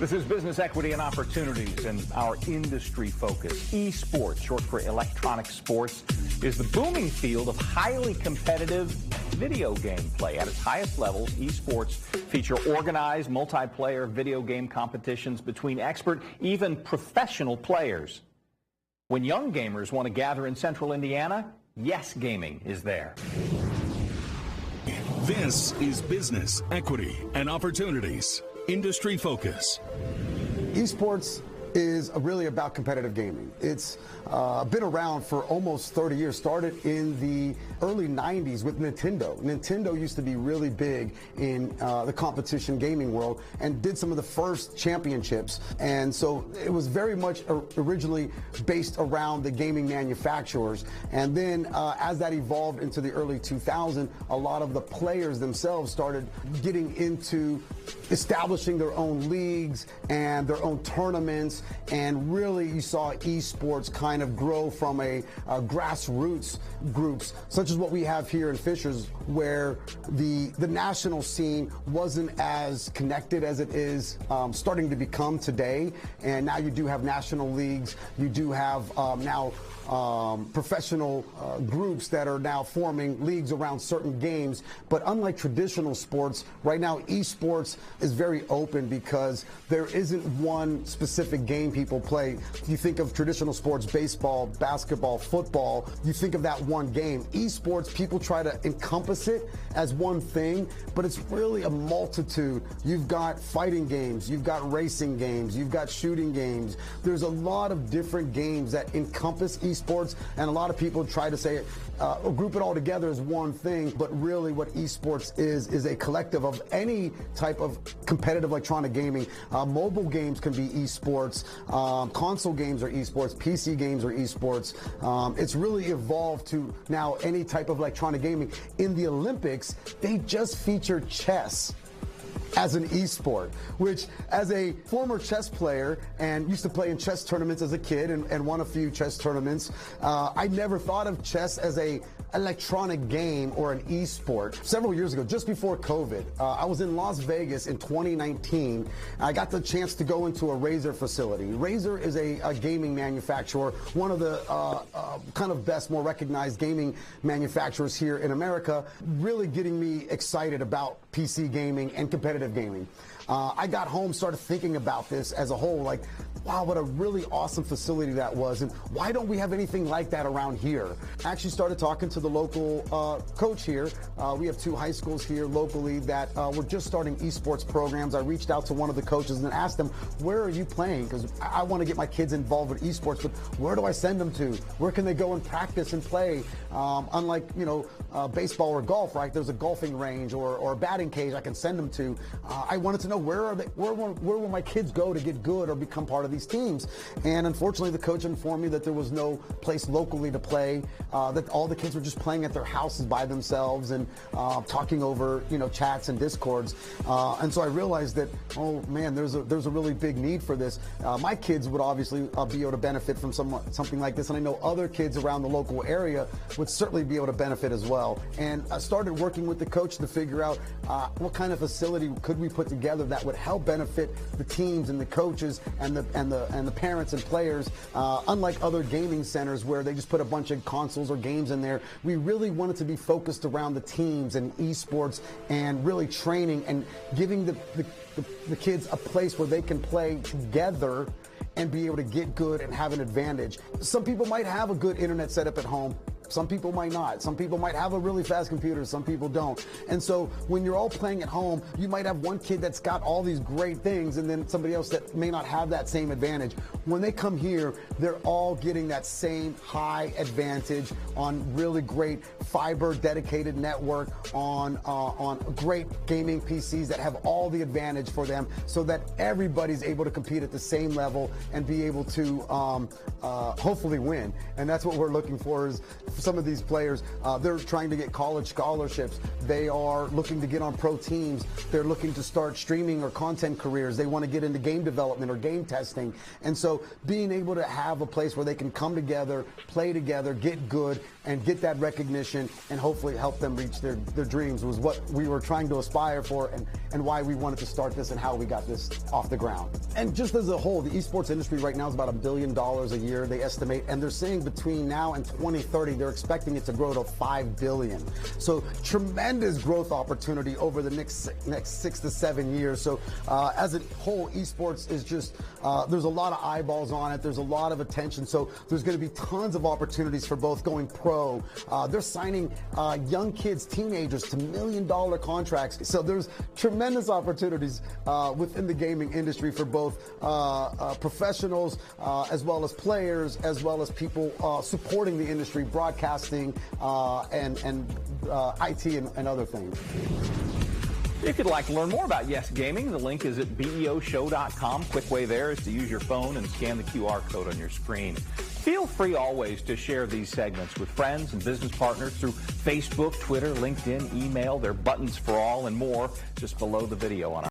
This is Business Equity and Opportunities, and our industry focus. Esports, short for electronic sports, is the booming field of highly competitive video game play. At its highest levels, esports feature organized multiplayer video game competitions between expert, even professional players. When young gamers want to gather in central Indiana, Yes Gaming is there. This is Business Equity and Opportunities. Industry focus. Esports is really about competitive gaming. It's been around for almost 30 years. Started in the early 90s with Nintendo. Nintendo used to be really big in the competition gaming world and did some of the first championships. And so it was very much originally based around the gaming manufacturers. And then as that evolved into the early 2000s, a lot of the players themselves started getting into establishing their own leagues and their own tournaments, and really you saw esports kind of grow from a grassroots groups such as what we have here in Fishers, where the national scene wasn't as connected as it is starting to become today. And now you do have national leagues, you do have now professional groups that are now forming leagues around certain games. But unlike traditional sports, right now esports is very open because there isn't one specific game people play. You think of traditional sports, baseball, basketball, football, you think of that one game. Esports, people try to encompass it as one thing, but it's really a multitude. You've got fighting games, you've got racing games, you've got shooting games. There's a lot of different games that encompass esports, and a lot of people try to say group it all together as one thing, but really what esports is a collective of any type of competitive electronic gaming. Mobile games can be esports, console games are esports, PC games are esports. It's really evolved to now any type of electronic gaming. In the Olympics, they just feature chess as an esport, which as a former chess player and used to play in chess tournaments as a kid and won a few chess tournaments, I never thought of chess as a electronic game or an esport. Several years ago, just before COVID, I was in Las Vegas in 2019. I got the chance to go into a Razer facility. Razer is a gaming manufacturer, one of the kind of best, more recognized gaming manufacturers here in America, really getting me excited about PC gaming and competitive gaming. I got home, started thinking about this as a whole, like, wow, what a really awesome facility that was, and why don't we have anything like that around here? I actually started talking to the local coach here. We have two high schools here locally that were just starting esports programs. I reached out to one of the coaches and asked them, where are you playing? Because I want to get my kids involved with esports, but where do I send them to? Where can they go and practice and play? Unlike, you know, baseball or golf, right? There's a golfing range or a batting cage I can send them to. I wanted to know where will my kids go to get good or become part of these teams. And unfortunately, the coach informed me that there was no place locally to play, that all the kids were just playing at their houses by themselves and talking over, you know, chats and discords. And so I realized that, oh man, there's a really big need for this. My kids would obviously be able to benefit from something like this, and I know other kids around the local area would certainly be able to benefit as well. And I started working with the coach to figure out what kind of facility could we put together that would help benefit the teams and the coaches and the parents and players. Unlike other gaming centers where they just put a bunch of consoles or games in there, we really wanted to be focused around the teams and esports and really training and giving the kids a place where they can play together and be able to get good and have an advantage. Some people might have a good internet setup at home. Some people might not. Some people might have a really fast computer. Some people don't. And so when you're all playing at home, you might have one kid that's got all these great things and then somebody else that may not have that same advantage. When they come here, they're all getting that same high advantage on really great fiber dedicated network, on great gaming PCs that have all the advantage for them, so that everybody's able to compete at the same level and be able to hopefully win. And that's what we're looking for, is some of these players, they're trying to get college scholarships. They are looking to get on pro teams. They're looking to start streaming or content careers. They want to get into game development or game testing. And so being able to have a place where they can come together, play together, get good, and get that recognition and hopefully help them reach their dreams was what we were trying to aspire for, and why we wanted to start this and how we got this off the ground. And just as a whole, the esports industry right now is about $1 billion a year, they estimate, and they're saying between now and 2030, they're expecting it to grow to $5 billion. So tremendous growth opportunity over the next 6 to 7 years. So as a whole, esports is just, there's a lot of eyeballs on it. There's a lot of attention. So there's going to be tons of opportunities for both going pro. They're signing young kids, teenagers to $1 million contracts. So there's tremendous opportunities within the gaming industry for both professionals as well as players, as well as people supporting the industry, broadcasting and IT and other things. If you'd like to learn more about Yes Gaming, the link is at BEOshow.com. Quick way there is to use your phone and scan the QR code on your screen. Feel free always to share these segments with friends and business partners through Facebook, Twitter, LinkedIn, email. There are buttons for all and more just below the video on our